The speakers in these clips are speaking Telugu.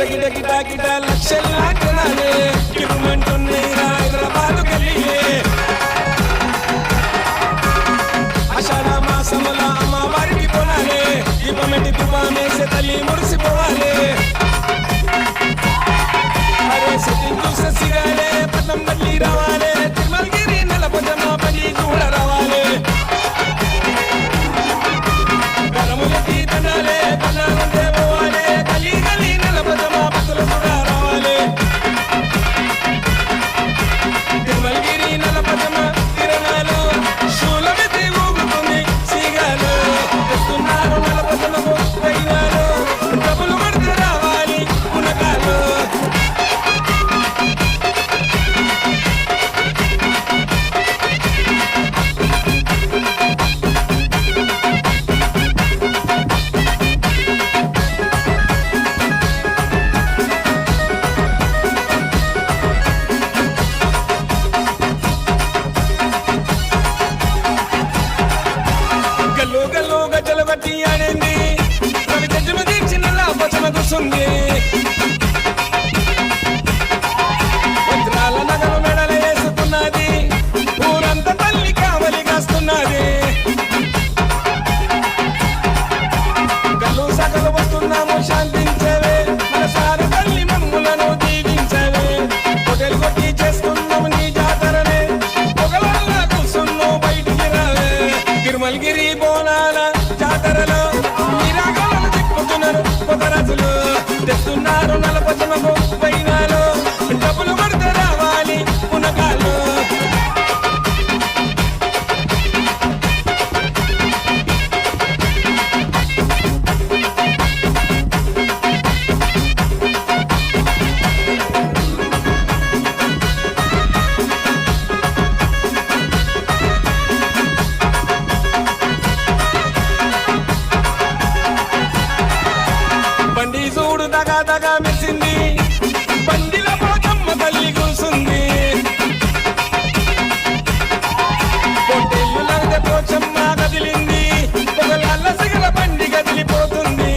గిట గిట గిట లక్షల్లా జనాలే కిరుమంటున్నాయి హైదరాబాద్ గల్లీలే. ఆషాఢ మాసముల అమ్మవారికి కొనాలే దీపమెట్టి తుపామేసే తల్లి మురిసిపోవాలే. అరే సెట్టింగ్ చూసే సిగాలే పట్నం మళ్ళీ రావాలే తిరుమలగిరి నెలపజమ్మ పల్లి కూడా రావాలే. గరములకి తనాలే తనాలంటే పోవాలే గల్లీ గల్లీ నెలపజమ్మ భక్తులు కూడా రావాలే. తిరుమలగిరి నెలపజమ్మ తిరణాలు శూలమితి ఊగుతుంది సిగాలు తెస్తున్నారు నెలపజమ్మకు పైనాలు డబ్బులు పడితే రావాలి పునకాలు. గల్లు గల్లు గజ్జలు కట్టి ఆడింది రవి గజ్జమ దీక్షిన లాపచమ కూర్చుంది. వజ్రాల నగలు మెడలు వేసుకున్నది ఊరంతా తల్లి కావలి కాస్తున్నది. గల్లు సగలు వస్తున్నాము శాంతించవే మనసారి తల్లి మమ్ములను దీవించవే. హోటల్ కొట్టి చేస్తున్నాము నీ జాతరనే పొగలల్లా కూర్చున్నావు బయటికి రావే. తిరుమలగిరి బోనాల జాతరలో నిరాగలను తిప్పుతున్నారు పొగరాజులు తెస్తున్నారు నలపచమకు పైనాలు డబ్బులు పడితే రావాలి పునకాలు. బండి చూడు దగా దగా మెచ్చింది బండిలో పోచమ్మ తల్లి కూసుంది. పొట్టేళ్ళు నగద పోచమ్మ కదిలింది పొగలల్ల సిగల బండి కదిలిపోతుంది.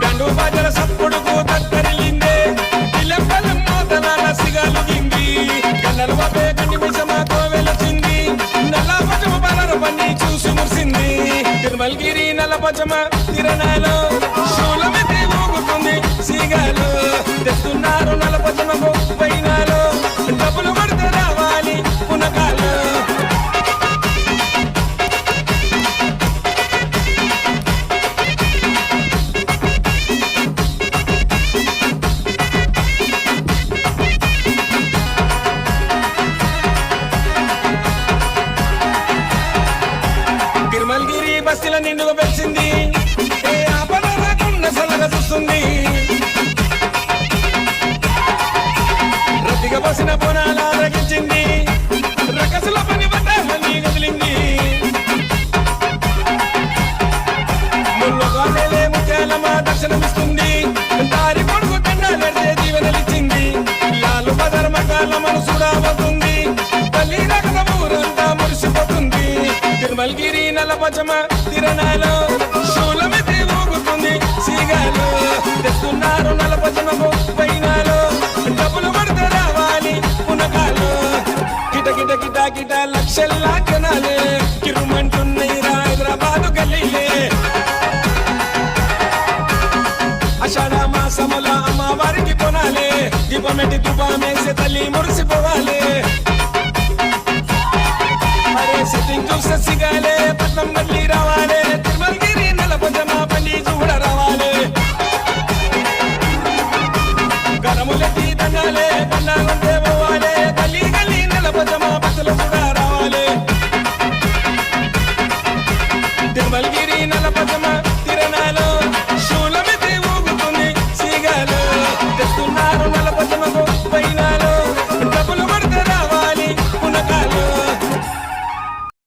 గండు బాజల సప్పుడుకు తత్తరిల్లిందే ఇల్లెంపల్లెం మోతనాల సిగలుగింది. గన్నలు బాపే గండి మిషమ కోవెలచింది నల్ల పచమ బలర బండి చూసి మురిసింది. తిరుమలగిరి నల్లపచమ తిరణాలు శూలమితి ఊగుతుంది సిగాలు తెస్తున్నారు నల్లపచమకు పైనాలు డబ్బులు పడితే రావాలి పునకాలు. తిరుమలగిరి బస్సుల నిండుగా పెంచింది ఏ ఆపద రాకుండా సలగా చూస్తుంది. రతిగా బసిన బోనాల రగించింది రకసుల పని బట్ట మళ్ళీ కదిలింది. ముళ్ళగానే ముత్యాలమ్మ దర్శనమిస్తుంది దారి కొడుకు దండాలెడితే దీవెనలిచ్చింది. లాలు బదర్ మకాల మనసు రాబోతుంది తల్లి రకత ఊరంతా మురిసిపోతుంది. తిరుమలగిరి నల్లపచమ తిరణాలు శూలమితి ఊగుతుంది సిగాలు తెస్తున్నారు నల్లపచమకు పైనాలు డబ్బులు పడితే రావాలి పునకాలు. గిట గిట గిట గిట లక్షల్లా జనాలే కిరుమంటున్నాయి హైదరాబాద్ గల్లీలే. ఆషాఢ మాసముల అమ్మవారికి కొనాలే దీపమెట్టి తుపామేసే తల్లి మురిసిపోవాలే. అరే సెట్టింగ్ చూసే సిగాలే పట్నం మళ్ళీ